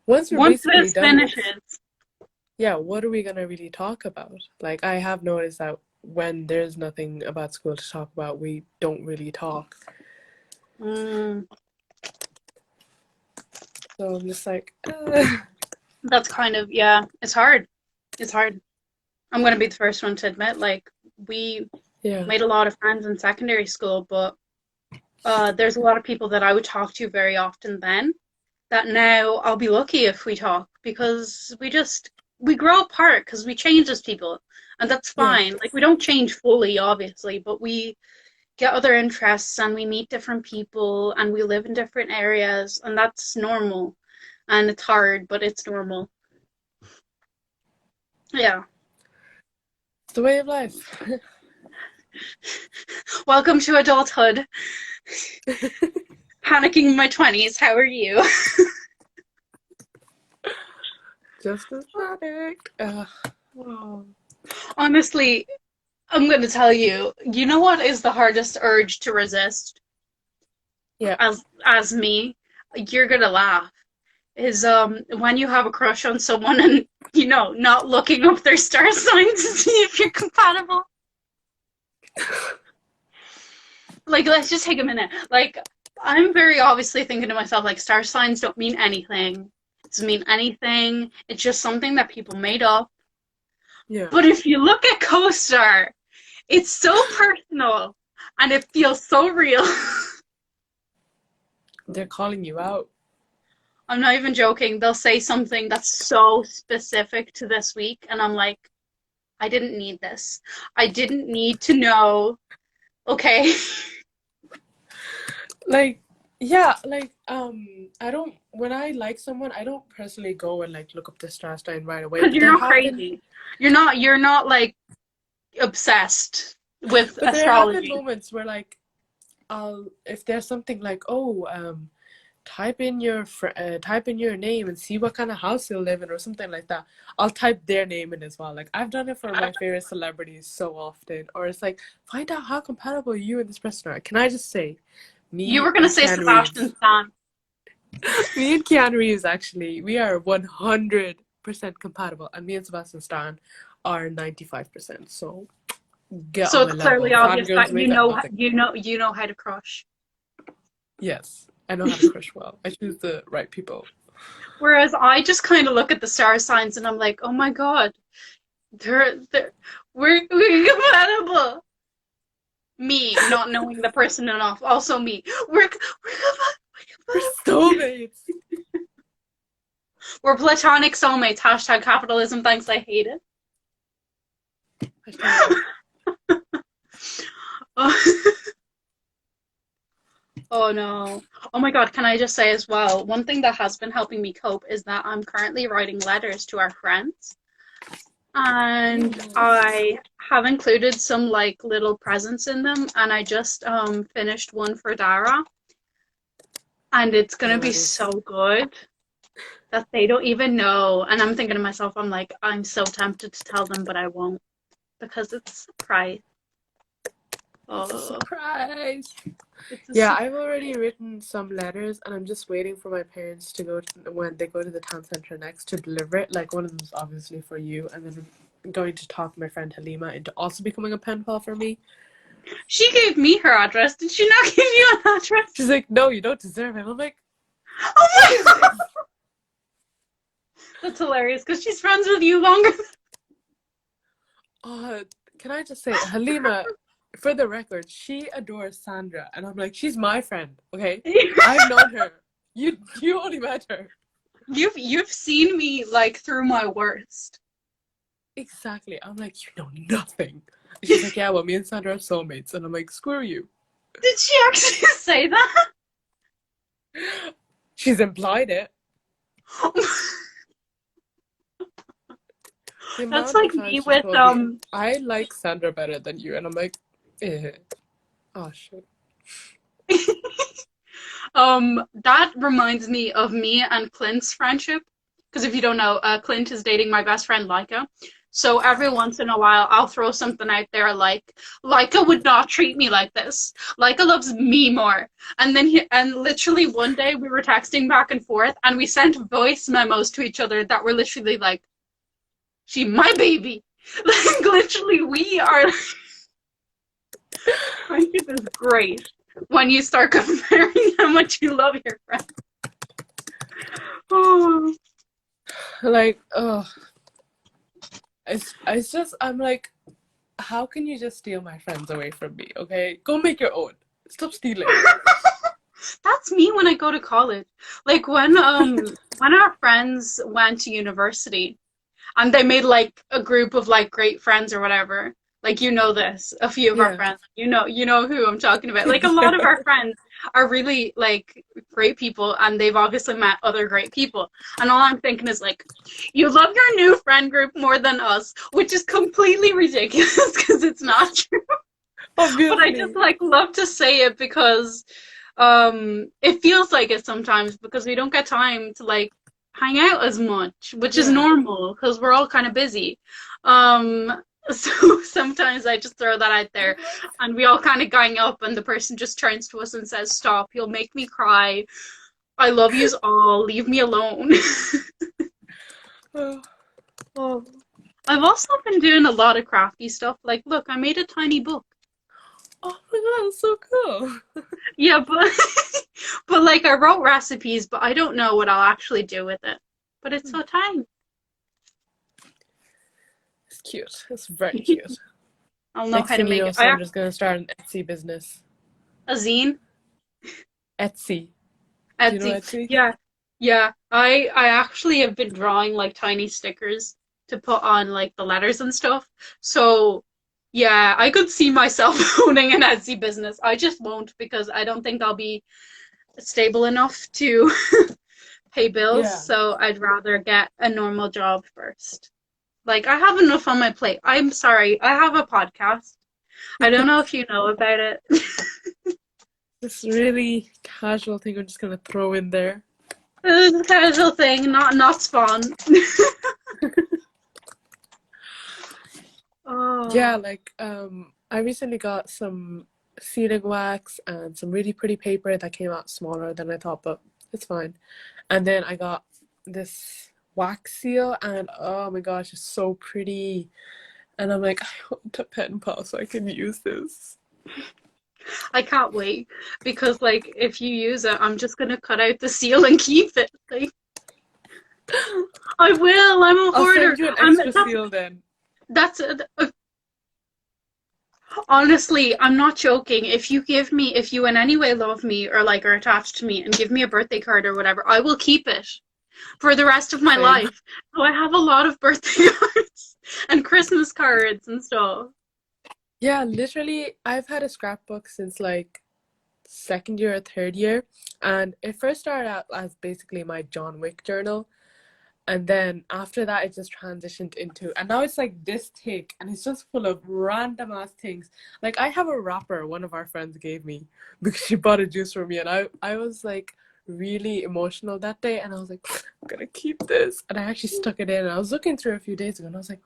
once we're Once basically this done with, finishes, yeah, what are we gonna really talk about? Like I have noticed that when there's nothing about school to talk about, we don't really talk. mm, So I'm just like, that's kind of, yeah, it's hard. It's hard. I'm going to be the first one to admit, like, we yeah, made a lot of friends in secondary school, but there's a lot of people that I would talk to very often then that now I'll be lucky if we talk because we grow apart because we change as people, and that's yeah. fine. Like, we don't change fully, obviously, but we get other interests and we meet different people and we live in different areas, and that's normal. And it's hard, but it's normal. Yeah. It's the way of life. Welcome to adulthood. Panicking in my 20s. How are you? Just as panicked. Oh. Honestly, I'm going to tell you, you know what is the hardest urge to resist Yeah. as me? You're going to laugh. Is when you have a crush on someone and you know, not looking up their star signs to see if you're compatible. Like, let's just take a minute. Like, I'm very obviously thinking to myself, like, star signs don't mean anything. It doesn't mean anything. It's just something that people made up. Yeah. But if you look at CoStar, it's so personal and it feels so real. They're calling you out. I'm not even joking. They'll say something that's so specific to this week, and I'm like, I didn't need this. I didn't need to know. Okay. Like, yeah, like, I don't, when I like someone, I don't personally go and like look up the star sign right away. Because But you're there not have been, crazy. You're not like obsessed with but there have been astrology. moments where like, if there's something like, oh, type in your name and see what kind of house you'll live in or something like that. I'll type their name in as well. Like I've done it for my favorite celebrities so often. Or it's like, find out how compatible you and this person are. Can I just say, You me were gonna and say Keanu Reeves, Sebastian Stan. me and Keanu Reeves actually, we are 100% compatible, and me and Sebastian Stan are 95%. So get So on my it's clearly level. obvious Fangirls, that we got nothing. you know how to crush. Yes, I know how to crush well. I choose the right people. Whereas I just kind of look at the star signs and I'm like, oh my god, they're we're compatible. Me not knowing the person enough, also me. We're soulmates. We're platonic soulmates. Hashtag capitalism. Thanks, I hate it. Oh no. Oh my god, can I just say as well, one thing that has been helping me cope is that I'm currently writing letters to our friends. And I have included some like little presents in them, and I just finished one for Dara, and it's gonna be so good that they don't even know. And I'm thinking to myself, I'm like, I'm so tempted to tell them, but I won't because it's a surprise. It's a surprise. It's a Yeah, I've already written some letters, and I'm just waiting for my parents to go to, when they go to the town center next, to deliver it. Like one of them's obviously for you, and then I'm going to talk my friend Halima into also becoming a pen pal for me. She gave me her address. Did she not give you an address? She's like, no, you don't deserve it. I'm like, Oh my god! That's hilarious because she's friends with you longer. Can I just say, Halima, for the record, she adores Sandra, and I'm like, she's my friend, okay? I've known her. You only met her. You've seen me like through my worst. Exactly. I'm like, you know nothing. She's like, yeah, well, me and Sandra are soulmates, and I'm like, screw you. Did she actually say that? She's implied it. That's like me with I like Sandra better than you, and I'm like, eh. Oh shit. That reminds me of me and Clint's friendship. Because if you don't know, Clint is dating my best friend Laika. So every once in a while, I'll throw something out there like, Laika would not treat me like this. Laika loves me more. And then and literally one day we were texting back and forth, and we sent voice memos to each other that were literally like, she my baby. Like literally, we are. Friendship is great when you start comparing how much you love your friend. Oh. Like, oh. It's just, I'm like, how can you just steal my friends away from me, okay? Go make your own. Stop stealing. That's me when I go to college. Like when our friends went to university and they made like a group of like great friends or whatever. Like you know this, a few of our friends. You know who I'm talking about. Like a lot of our friends are really like great people, and they've obviously met other great people. And all I'm thinking is like, you love your new friend group more than us, which is completely ridiculous because it's not true. Obviously. But I just like love to say it because it feels like it sometimes because we don't get time to like hang out as much, which is normal because we're all kind of busy. So sometimes I just throw that out there and we all kind of gang up and the person just turns to us and says, stop, you'll make me cry. I love yous all. Leave me alone. Oh. I've also been doing a lot of crafty stuff. Like, look, I made a tiny book. Oh my god, that's so cool. Yeah, but but like I wrote recipes, but I don't know what I'll actually do with it. But it's so tiny. It's cute. It's very cute. I'll know Next how to thing you make know, it. I have Sandra's gonna start an Etsy business. a zine. Etsy. Do you know Etsy. Etsy? Yeah. Yeah. I actually have been drawing like tiny stickers to put on like the letters and stuff. So yeah, I could see myself owning an Etsy business. I just won't because I don't think I'll be stable enough to pay bills, Yeah. so I'd rather get a normal job first. Like I have enough on my plate. I'm sorry, I have a podcast. I don't know if you know about it. This really casual thing I'm just gonna throw in there. It's a casual thing, not spawn. Yeah, Oh, like I recently got some sealing wax and some really pretty paper that came out smaller than I thought, but it's fine. And then I got this wax seal and oh my gosh, it's so pretty. And I'm like, I want a pen pal so I can use this. I can't wait because like if you use it, I'm just gonna cut out the seal and keep it. Like I will. I'm a I'll hoarder. send you an extra seal then. That's honestly, I'm not joking. If you in any way love me or like are attached to me and give me a birthday card or whatever, I will keep it for the rest of my Same. life. So I have a lot of birthday cards and Christmas cards and stuff. Yeah, literally, I've had a scrapbook since like second year or third year, and it first started out as basically my John Wick journal, and then after that, it just transitioned into, and now it's like this thick, and it's just full of random ass things. Like I have a wrapper one of our friends gave me because she bought a juice for me, and I was like really emotional that day, and I was like, I'm gonna keep this, and I actually stuck it in. And I was looking through a few days ago, and I was like,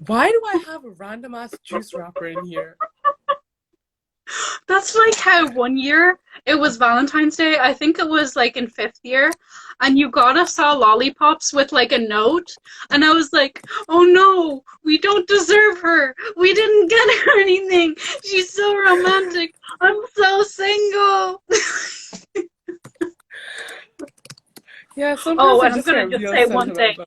why do I have a random ass juice wrapper in here? That's like how one year it was Valentine's Day. I think it was like in fifth year, and you got us all lollipops with like a note, and I was like, "Oh no, we don't deserve her. We didn't get her anything. She's so romantic. I'm so single." Yeah, sometimes Oh, I and I'm just gonna get just real say one thing. sentimental.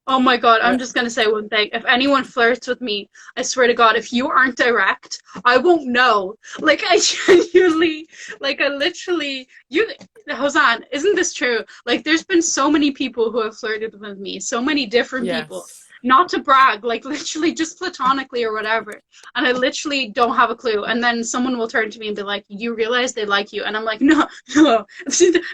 Oh my God, I'm What? just gonna say one thing. If anyone flirts with me, I swear to God, if you aren't direct, I won't know. Like I genuinely, like I literally, you, Hosan, isn't this true? Like there's been so many people who have flirted with me, so many different people. Yes. Not to brag, like literally just platonically or whatever. And I literally don't have a clue. And then someone will turn to me and be like, "You realize they like you?" And I'm like, "No, no,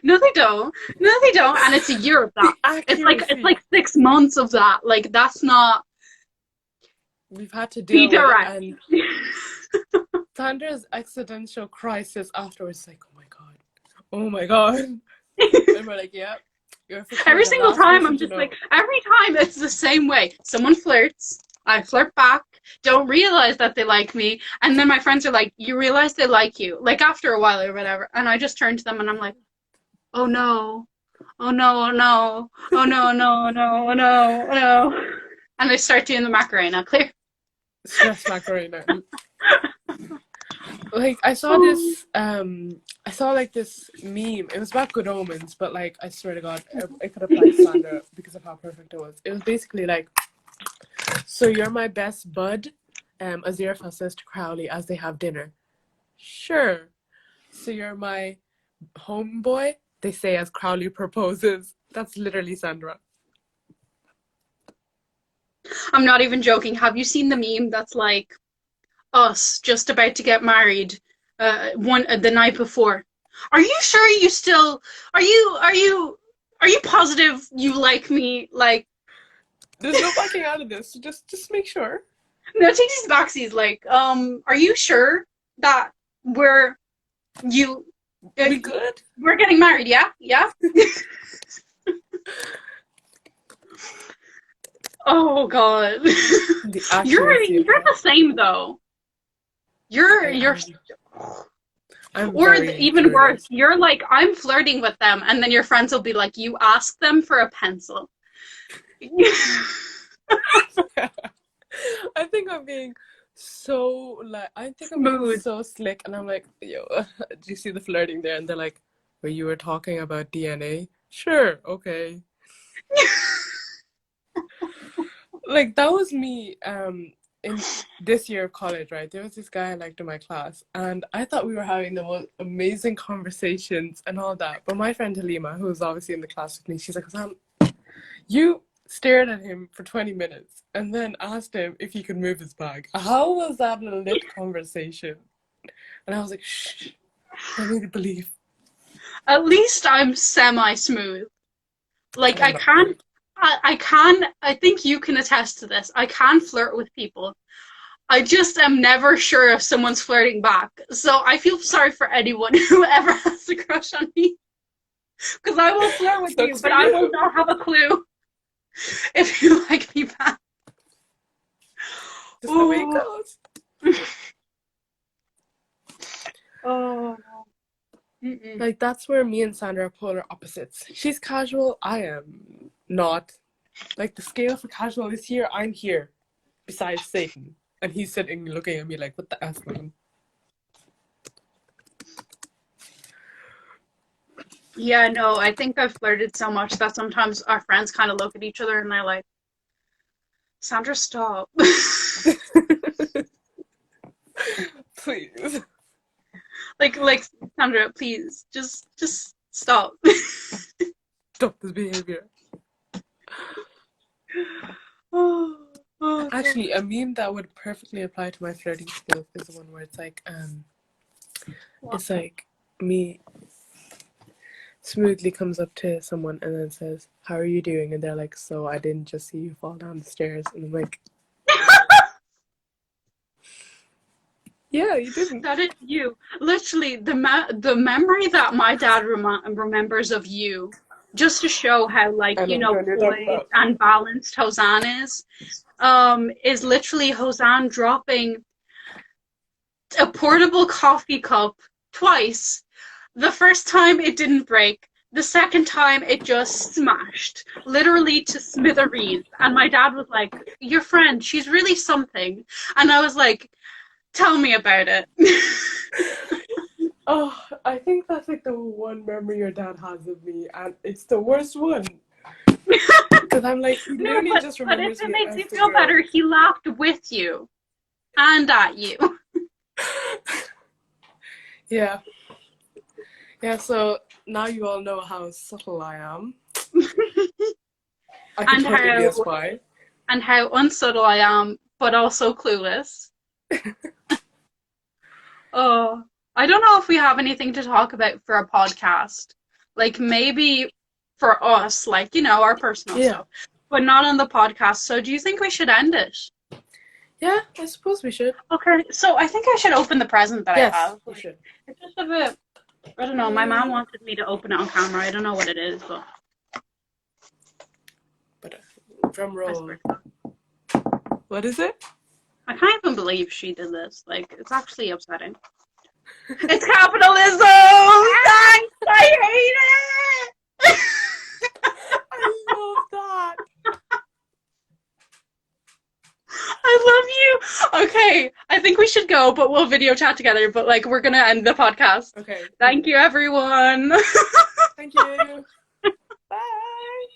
no, they don't. No, they don't." And it's a year of that. The It's accuracy like 6 months of that. Like that's not we've had to be deal with, direct. and Sandra's existential crisis afterwards, like, oh my god, and we're like, yeah, you're officially Every the single last time person I'm to just like know. every time it's the same way. Someone flirts, I flirt back, don't realize that they like me, and then my friends are like, "You realize they like you?" Like after a while or whatever, and I just turn to them and I'm like, "Oh no. Oh no, oh no. Oh no, no, no, no, no." And they start doing the Macarena clear. Stress Macarena. Like Oh. I saw like this meme. It was about good omens, but like I swear to God, it could apply to Sandra because of how perfect it was. It was basically like, so you're my best bud, Aziraphale says to Crowley as they have dinner. Sure. So you're my homeboy, they say as Crowley proposes. That's literally Sandra. I'm not even joking. Have you seen the meme that's like us just about to get married one the night before? Are you sure you still are you positive you like me? Like There's no backing out of this. So just make sure. no take these backsies like are you sure that we're you uh, We good? we're getting married, yeah? Yeah? Oh God. The you're accuracy of you're that. the same though. I You're am. I'm or very even worse, flirtatious. you're like, I'm flirting with them, and then your friends will be like, you ask them for a pencil. I think I'm being so like I think I'm being Smooth. so slick, and I'm like, yo, do you see the flirting there? And they're like, well, you were talking about DNA? Sure, okay. Like that was me in this year of college, right? There was this guy I liked in my class, and I thought we were having the most amazing conversations and all that. But my friend Halima, who was obviously in the class with me, she's like, Sam, you stared at him for 20 minutes and then asked him if he could move his bag. How was that a lit conversation? And I was like, shh, let me believe. At least I'm semi-smooth. Like I'm not great. I think you can attest to this. I can flirt with people. I just am never sure if someone's flirting back. So I feel sorry for anyone who ever has a crush on me. Because I will flirt with you, Sucks for but I will you. not have a clue if you like me back. Just the way it Ooh. goes. Oh. Mm-mm. Like that's where me and Sandra are polar opposites. She's casual, I am not. Like the scale for casual is here, I'm here. Besides Satan. And he's sitting looking at me like, what the F, man? Yeah, no, I think I've flirted so much that sometimes our friends kind of look at each other and they're like, Sandra, stop. Please. Like Sandra, please, just stop. Stop this behavior. Oh, oh, Actually, a meme that would perfectly apply to my flirting skills is the one where what? it's like me smoothly comes up to someone and then says, how are you doing? And they're like, so I didn't just see you fall down the stairs. And I'm like, yeah, you didn't. That is you. Literally, the memory that my dad remembers of you, just to show how like, I know which one you're talking poised about. and balanced Hosanne is literally Hosanne dropping a portable coffee cup twice. The first time it didn't break. The second time it just smashed, literally to smithereens. And my dad was like, your friend, she's really something. And I was like, tell me about it. Oh, I think that's like the one memory your dad has of me, and it's the worst one. Because I'm like, he No, literally just but if remembers it me makes as you the feel girl. better, he laughed with you and at you. Yeah. Yeah, so now you all know how subtle I am. I can and totally how guess why. and how unsubtle I am, but also clueless. Oh, I don't know if we have anything to talk about for a podcast. Like maybe for us, like, our personal Yeah. stuff, but not on the podcast. So do you think we should end it? Yeah, I suppose we should. Okay, so I think I should open the present that I Yes, have. you Like, should. it's just a bit, I don't know, my mom wanted me to open it on camera. I don't know what it is, but But drum I roll. swear to God. What is it? I can't even believe she did this. Like, it's actually upsetting. It's capitalism! Thanks! I hate it! I love that. I love you! Okay, I think we should go, but we'll video chat together. But, like, we're gonna end the podcast. Okay. Thank you, everyone! Thank you. Bye.